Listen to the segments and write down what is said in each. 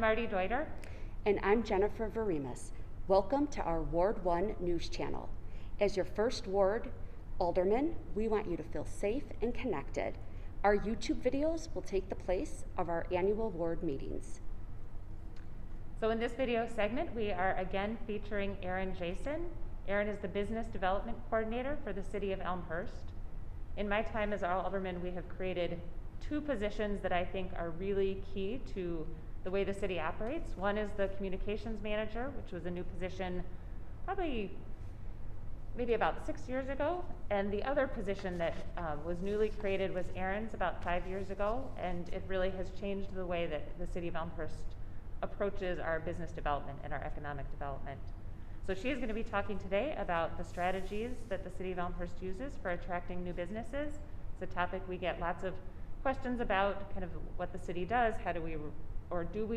Marty Deuter. And I'm Jennifer Varimas. Welcome to our Ward 1 news channel. As your first ward alderman, we want you to feel safe and connected. Our YouTube videos will take the place of our annual ward meetings. So in this video segment, we are again featuring Erin Jason. Erin is the Business Development Coordinator for the City of Elmhurst. In my time as our alderman, we have created two positions that I think are really key to the way the city operates. One is the Communications Manager, which was a new position maybe about 6 years ago. And the other position that was newly created was Erin's about 5 years ago. And it really has changed the way that the City of Elmhurst approaches our business development and our economic development. So she is going to be talking today about the strategies that the City of Elmhurst uses for attracting new businesses. It's a topic we get lots of questions about, kind of what the city does, how do we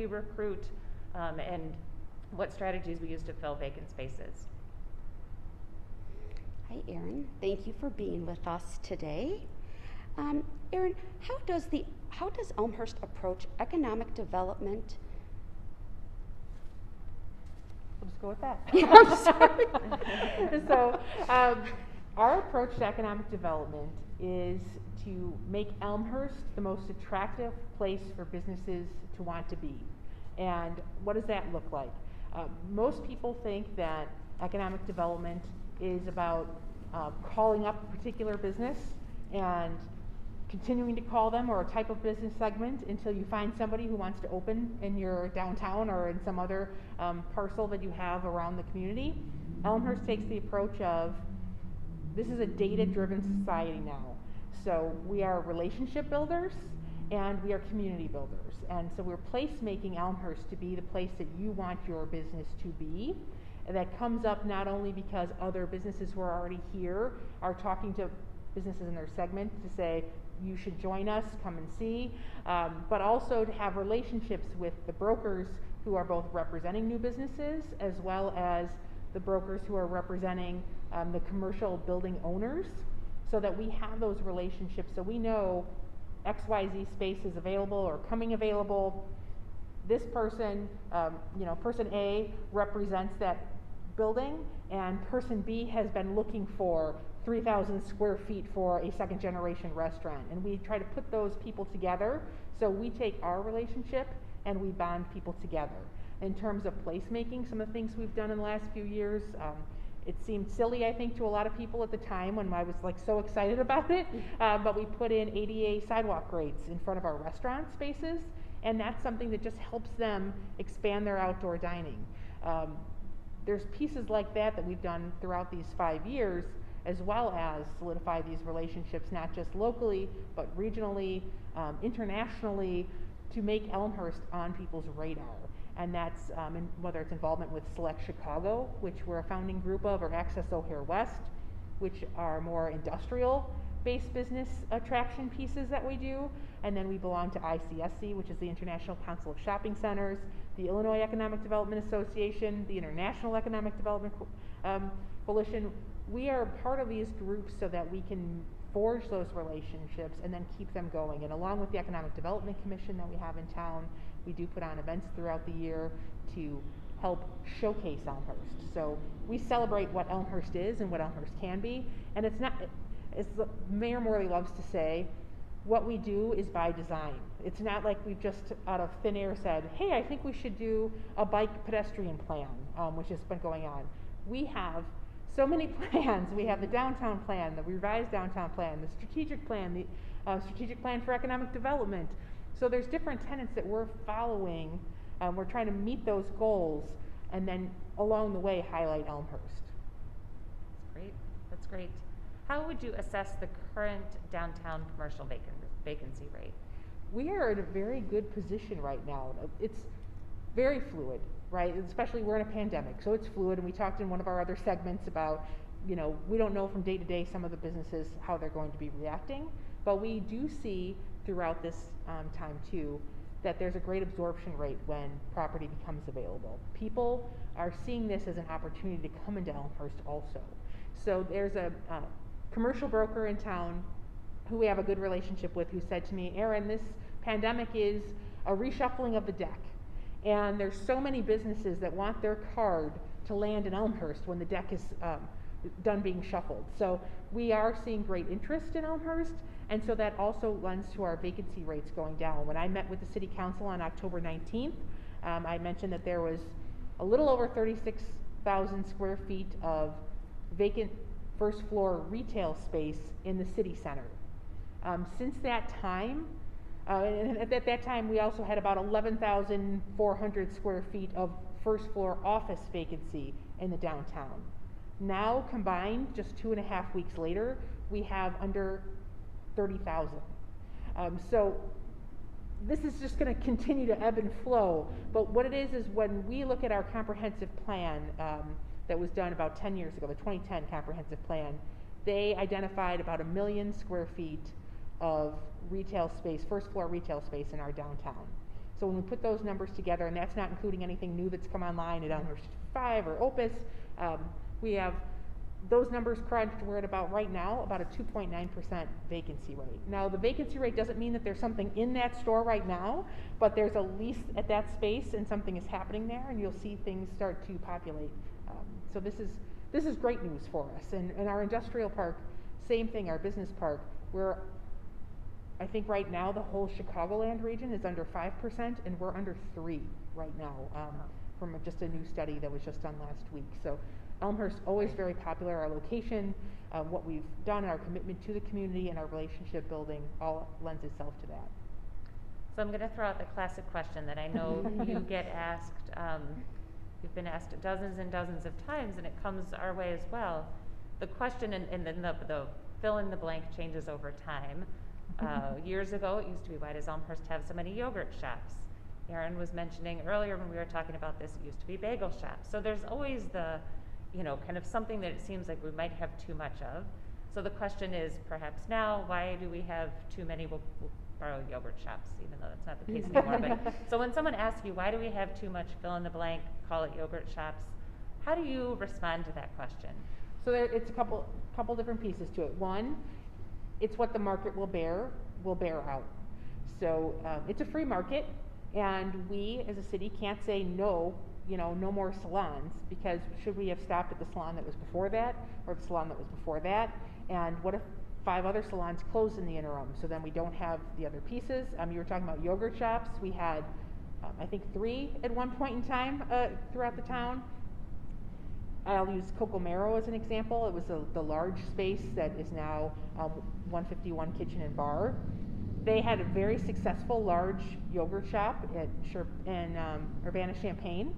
recruit, and what strategies we use to fill vacant spaces. Hi, Erin. Thank you for being with us today. Erin, how does Elmhurst approach economic development? We'll just go with that. Yeah, I'm sorry. So, our approach to economic development is to make Elmhurst the most attractive place for businesses to want to be. And what does that look like? Most people think that economic development is about calling up a particular business and continuing to call them, or a type of business segment, until you find somebody who wants to open in your downtown or in some other parcel that you have around the community. Elmhurst takes the approach of, this is a data-driven society now. So we are relationship builders and we are community builders. And so we're placemaking Elmhurst to be the place that you want your business to be. And that comes up not only because other businesses who are already here are talking to businesses in their segment to say, you should join us, come and see, but also to have relationships with the brokers who are both representing new businesses as well as the brokers who are representing the commercial building owners, so that we have those relationships, so we know XYZ space is available or coming available. This person, person A represents that building, and person B has been looking for 3,000 square feet for a second generation restaurant. And we try to put those people together. So we take our relationship and we bond people together. In terms of placemaking, some of the things we've done in the last few years, it seemed silly, I think, to a lot of people at the time when I was so excited about it, but we put in ADA sidewalk grates in front of our restaurant spaces, and that's something that just helps them expand their outdoor dining. There's pieces like that we've done throughout these 5 years, as well as solidify these relationships, not just locally, but regionally, internationally, to make Elmhurst on people's radar. And that's whether it's involvement with Select Chicago, which we're a founding group of, or Access O'Hare West, which are more industrial-based business attraction pieces that we do. And then we belong to ICSC, which is the International Council of Shopping Centers, the Illinois Economic Development Association, the International Economic Development Coalition. We are part of these groups so that we can forge those relationships and then keep them going. And along with the Economic Development Commission that we have in town, we do put on events throughout the year to help showcase Elmhurst. So we celebrate what Elmhurst is and what Elmhurst can be. And it's not, as Mayor Morley loves to say, what we do is by design. It's not like we've just out of thin air said, hey, I think we should do a bike pedestrian plan, which has been going on. We have so many plans. We have the downtown plan, the revised downtown plan, the strategic plan, the strategic plan for economic development. So there's different tenets that we're following. We're trying to meet those goals and then along the way highlight Elmhurst. That's great. That's great. How would you assess the current downtown commercial vacancy rate? We are in a very good position right now. It's very fluid, right? Especially we're in a pandemic, so it's fluid. And we talked in one of our other segments about, we don't know from day to day some of the businesses how they're going to be reacting, but we do see throughout this time too that there's a great absorption rate when property becomes available. People are seeing this as an opportunity to come into Elmhurst also. So there's a commercial broker in town who we have a good relationship with who said to me, Erin, this pandemic is a reshuffling of the deck. And there's so many businesses that want their card to land in Elmhurst when the deck is done being shuffled. So we are seeing great interest in Elmhurst, and so that also lends to our vacancy rates going down. When I met with the City Council on October 19th, I mentioned that there was a little over 36,000 square feet of vacant first floor retail space in the city center. Since that time, and at that time we also had about 11,400 square feet of first floor office vacancy in the downtown. Now combined, just 2.5 weeks later, we have under 30,000. So this is just going to continue to ebb and flow. But what it is when we look at our comprehensive plan that was done about 10 years ago, the 2010 comprehensive plan, they identified about 1 million square feet of retail space, first floor retail space in our downtown. So when we put those numbers together, and that's not including anything new that's come online at Elmhurst 5 or Opus, we have those numbers crunched. We're at about right now about a 2.9% vacancy rate. Now the vacancy rate doesn't mean that there's something in that store right now, but there's a lease at that space and something is happening there, and you'll see things start to populate. So this is great news for us. And our industrial park, same thing. Our business park, we're I think right now the whole Chicagoland region is under 5%, and we're under 3% right now, from just a new study that was just done last week. So Elmhurst, always very popular. Our location, what we've done, our commitment to the community, and our relationship building all lends itself to that. So I'm going to throw out the classic question that I know you get asked. You've been asked dozens and dozens of times, and it comes our way as well. The question, and then the fill in the blank changes over time. Years ago, it used to be, why does Elmhurst have so many yogurt shops? Erin was mentioning earlier when we were talking about this, it used to be bagel shops. So there's always the, kind of something that it seems like we might have too much of. So the question is, perhaps now, why do we have too many, we'll borrow yogurt shops, even though that's not the case anymore. But so when someone asks you, why do we have too much, fill in the blank, call it yogurt shops, how do you respond to that question? So it's a couple different pieces to it. One, it's what the market will bear out. So it's a free market, and we as a city can't say no, no more salons, because should we have stopped at the salon that was before that, or the salon that was before that? And what if 5 other salons closed in the interim? So then we don't have the other pieces. You were talking about yogurt shops. We had, I think, 3 at one point in time throughout the town. I'll use Coco Mero as an example. It was the large space that is now 151 Kitchen and Bar. They had a very successful large yogurt shop in Urbana-Champaign.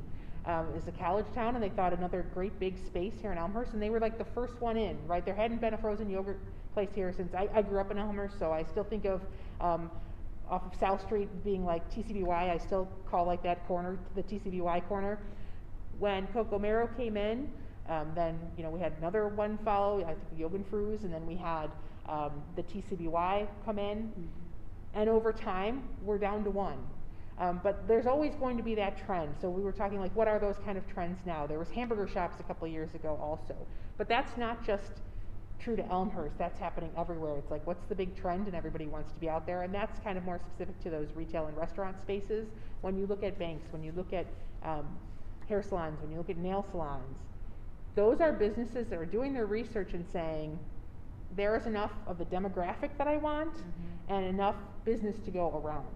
It was a college town, and they thought another great big space here in Elmhurst, and they were like the first one in, right? There hadn't been a frozen yogurt place here since I grew up in Elmhurst, so I still think of off of South Street being like TCBY. I still call like that corner the TCBY corner. When Coco Mero came in, then we had another one follow, I think Yogan Fruz, and then we had the TCBY come in, and over time we're down to 1. But there's always going to be that trend. So we were talking like, what are those kind of trends now? There was hamburger shops a couple of years ago also, but that's not just true to Elmhurst. That's happening everywhere. It's like, what's the big trend, and everybody wants to be out there, and that's kind of more specific to those retail and restaurant spaces. When you look at banks, when you look at hair salons, when you look at nail salons, those are businesses that are doing their research and saying, there is enough of the demographic that I want, and enough business to go around.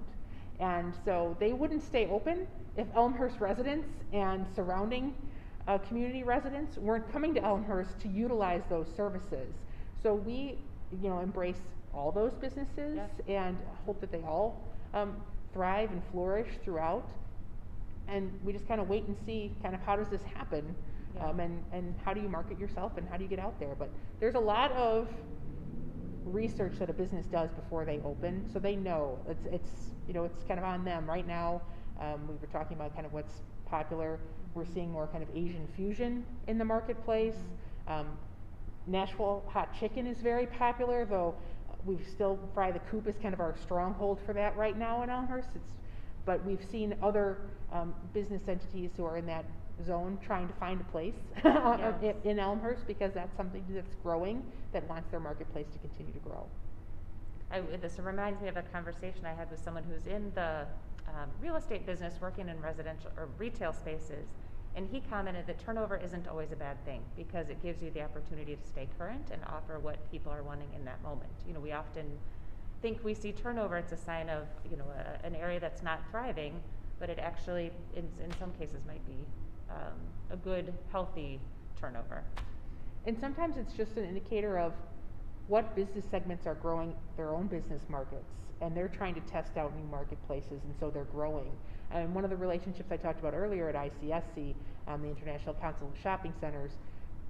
And so they wouldn't stay open if Elmhurst residents and surrounding community residents weren't coming to Elmhurst to utilize those services. So we, embrace all those businesses, and hope that they all thrive and flourish throughout. And we just kind of wait and see kind of how does this happen, and how do you market yourself, and how do you get out there. But there's a lot of research that a business does before they open, so they know it's kind of on them. Right now, we were talking about kind of what's popular. We're seeing more kind of Asian fusion in the marketplace. Nashville hot chicken is very popular, though we still Fry the Coop is kind of our stronghold for that right now in Elmhurst. But we've seen other business entities who are in that zone trying to find a place in Elmhurst, because that's something that's growing, that wants their marketplace to continue to grow. This reminds me of a conversation I had with someone who's in the real estate business working in residential or retail spaces, and he commented that turnover isn't always a bad thing because it gives you the opportunity to stay current and offer what people are wanting in that moment. You know, we often think we see turnover, it's a sign of, you know, an area that's not thriving, but it actually, in some cases, might be a good, healthy turnover. And sometimes it's just an indicator of what business segments are growing their own business markets, and they're trying to test out new marketplaces, and so they're growing. And one of the relationships I talked about earlier at ICSC, the International Council of Shopping Centers,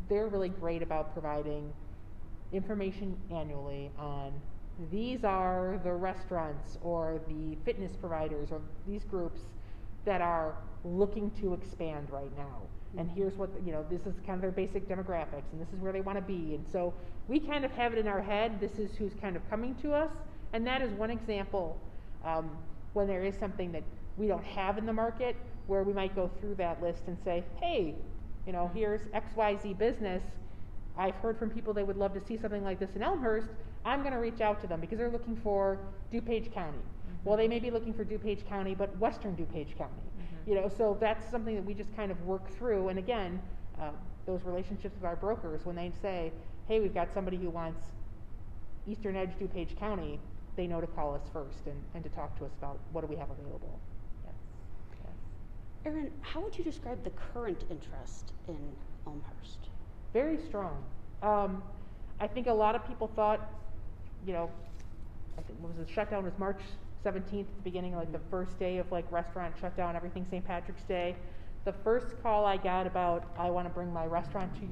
they're really great about providing information annually on these are the restaurants or the fitness providers or these groups that are looking to expand right now. And here's what, you know, this is kind of their basic demographics, and this is where they want to be. And so we kind of have it in our head, this is who's kind of coming to us. And that is one example when there is something that we don't have in the market, where we might go through that list and say, hey, you know, here's XYZ business. I've heard from people they would love to see something like this in Elmhurst. I'm going to reach out to them because they're looking for DuPage County. Well, they may be looking for DuPage County, but Western DuPage County. You know, so that's something that we just kind of work through. And again, those relationships with our brokers, when they say, hey, we've got somebody who wants Eastern Edge DuPage County, they know to call us first and to talk to us about what do we have available. Yes. Yes. Erin, how would you describe the current interest in Elmhurst? Very strong. I think a lot of people thought, you know, I think what was the shutdown was March 17th at the beginning, like the first day of like restaurant shutdown, everything, St. Patrick's Day. The first call I got about, I want to bring my restaurant to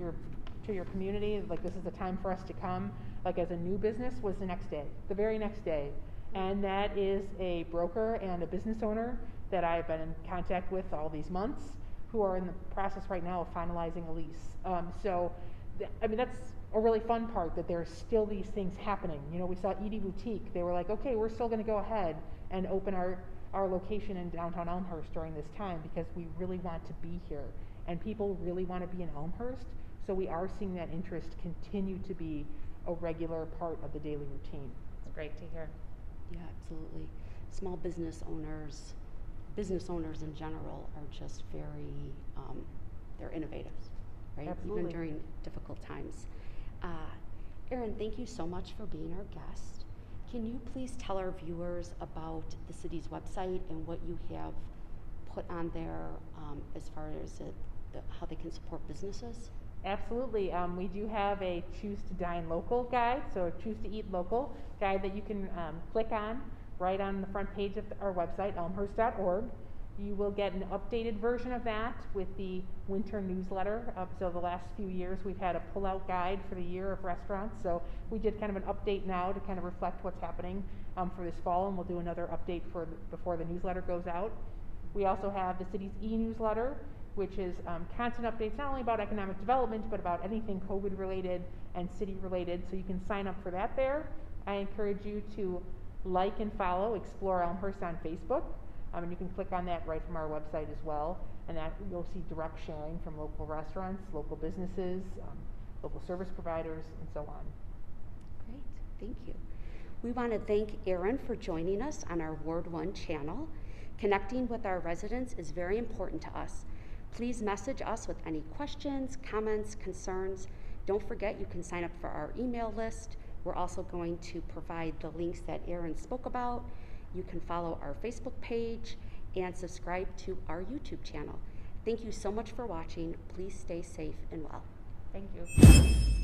your community, like this is the time for us to come, like as a new business, was the next day, the very next day. And that is a broker and a business owner that I've been in contact with all these months, who are in the process right now of finalizing a lease. So, I mean, that's a really fun part, that there's still these things happening. You know, we saw Edie Boutique. They were like, okay, we're still going to go ahead and open our location in downtown Elmhurst during this time because we really want to be here. And people really want to be in Elmhurst. So we are seeing that interest continue to be a regular part of the daily routine. It's great to hear. Yeah, absolutely. Small business owners in general are just very, they're innovative, right? Absolutely. Even during difficult times. Erin, thank you so much for being our guest. Can you please tell our viewers about the city's website and what you have put on there as far as how they can support businesses? Absolutely. We do have a Choose to Dine Local guide, so a Choose to Eat Local guide that you can click on right on the front page of our website, elmhurst.org. You will get an updated version of that with the winter newsletter. So the last few years we've had a pull-out guide for the year of restaurants. So we did kind of an update now to kind of reflect what's happening for this fall, and we'll do another update before the newsletter goes out. We also have the city's e-newsletter, which is constant updates not only about economic development, but about anything COVID-related and city-related. So you can sign up for that there. I encourage you to like and follow Explore Elmhurst on Facebook. And you can click on that right from our website as well. And that you'll see direct sharing from local restaurants, local businesses, local service providers, and so on. Great, thank you. We want to thank Erin for joining us on our Ward 1 channel. Connecting with our residents is very important to us. Please message us with any questions, comments, concerns. Don't forget you can sign up for our email list. We're also going to provide the links that Erin spoke about. You can follow our Facebook page and subscribe to our YouTube channel. Thank you so much for watching. Please stay safe and well. Thank you.